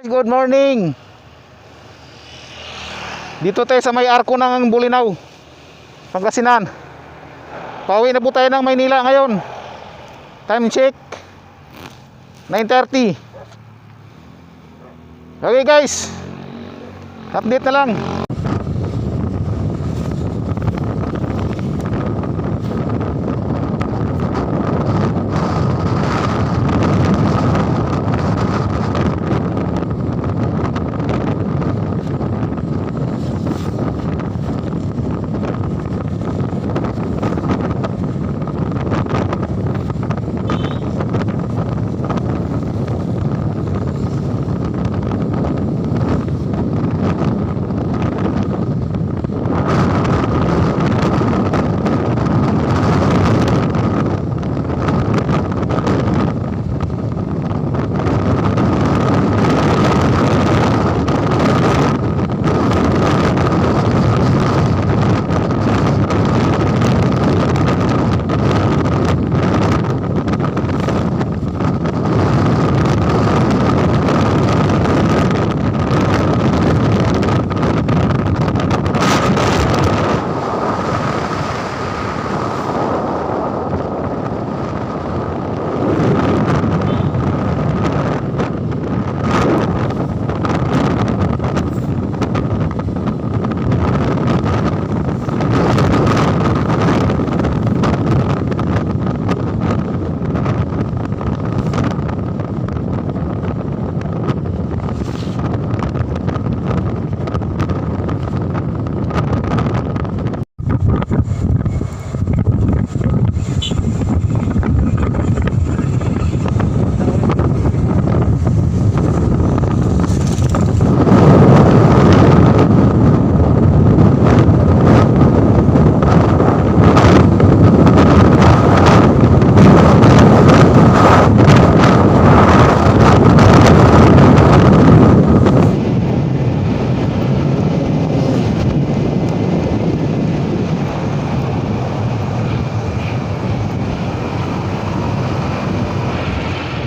Good morning. Dito tayo sa may arko ng Bulinaw, Pangasinan. Pauwi na po tayo ng Maynila ngayon. Time check 9:30. Okay guys, update na lang.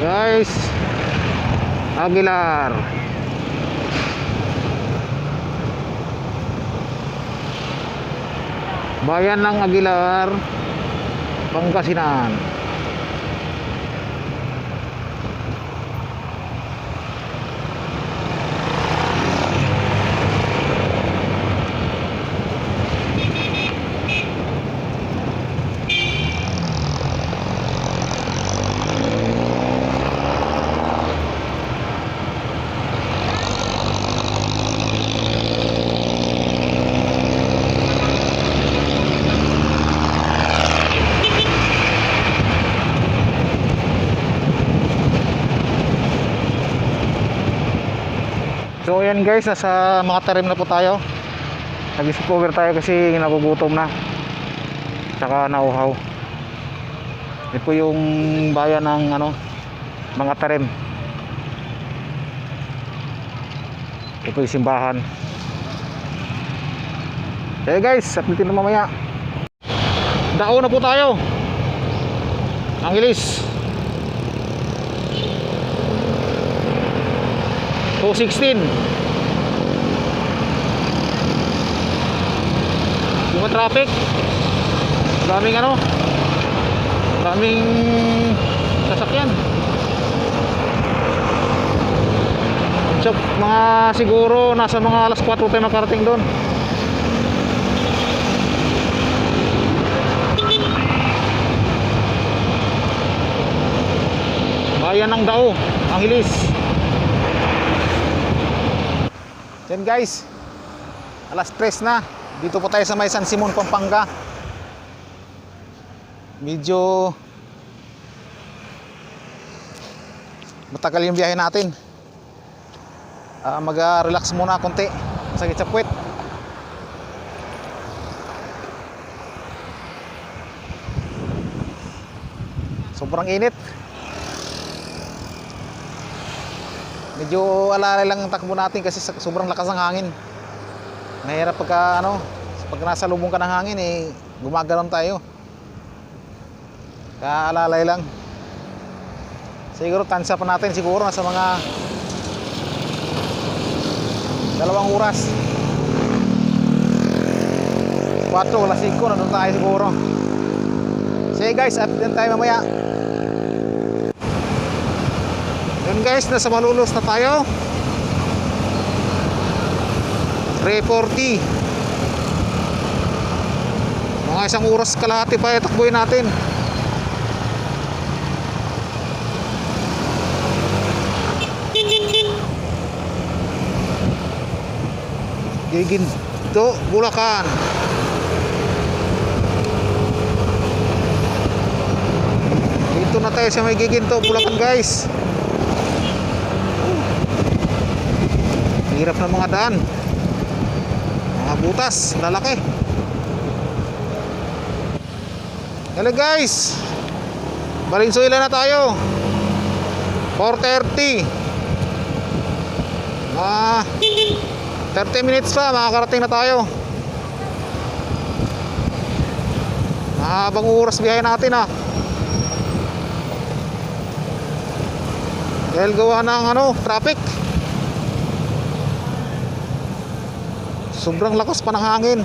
Guys, Aguilar. Bayan ng Aguilar, Pangasinan. So ayan guys, nasa mga tarim na po tayo. Nag-discover tayo kasi nagugutom na, tsaka nauhaw. Ito po yung bayan ng mga tarim. Ito po yung simbahan. Okay guys, update na mamaya. Dao na po tayo. Angeles 216. Yung traffic, daming daming sasakyan. So, siguro nasa mga alas 4 tayo makarating doon. Bayan ng Dao, Angeles. Yan guys, alas 3 na. Dito po tayo sa may San Simon, Pampanga. Medyo matagal yung biyahe natin. Mag-relax muna konti. Sakit sa puwet. Sobrang init. Medyo alalay lang ang takbo natin kasi sobrang lakas ng hangin. Mahirap pagka pag nasa lubong ka ng hangin gumagalaw tayo. Kaya alalay lang. Siguro tansya pa natin siguro nasa mga 2 oras. 4, alas 5 na doon tayo siguro. Sige guys, update din tayo mamaya. Yun guys, nasa Malolos na tayo. 3:40. Mga 1 oras kalahati pa itakbuhin natin. Giginto, Bulacan. Dito na tayo sa may Giginto, Bulacan guys. Hirap ng mga daan. Mga butas, lalaki. Hello guys, Valenzuela na tayo. 4:30. 30 minutes pa, makakarating na tayo. Mahabang oras biyahe natin dahil gawa ng traffic. Sobrang lakas pa ng hangin.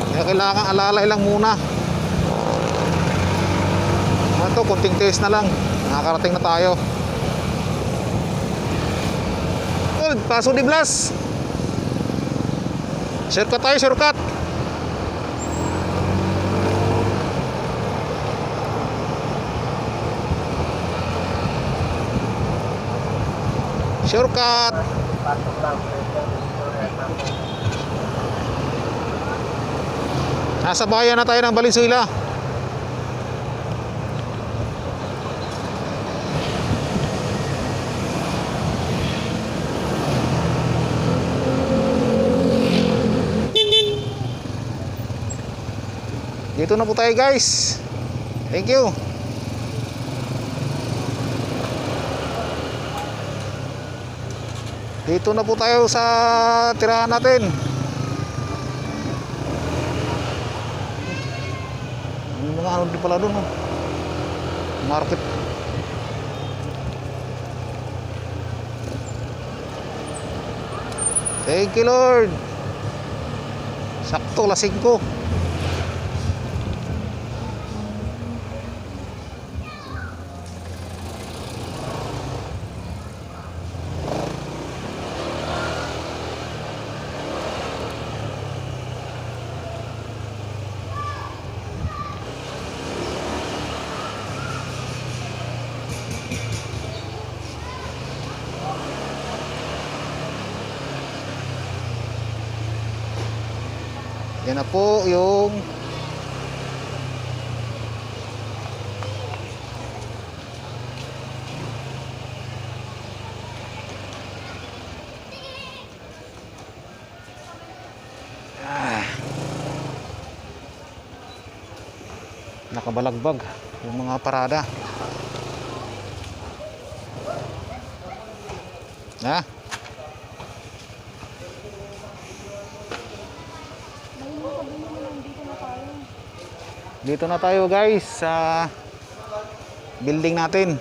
Kaya kailangan alalay lang muna. Ito, konting test na lang, nakakarating na tayo. Paso di Blas. Shortcut tayo, shortcut. Shortcut. Nasa bayan na tayo ng Valenzuela. Dito na po tayo guys. Thank you. Dito na po tayo sa tirahan natin. May mga ano din pala doon market. Thank you Lord. Sakto, alas 5. Yan na po yung nakabalagbag yung mga parada. Dito na tayo guys sa building natin.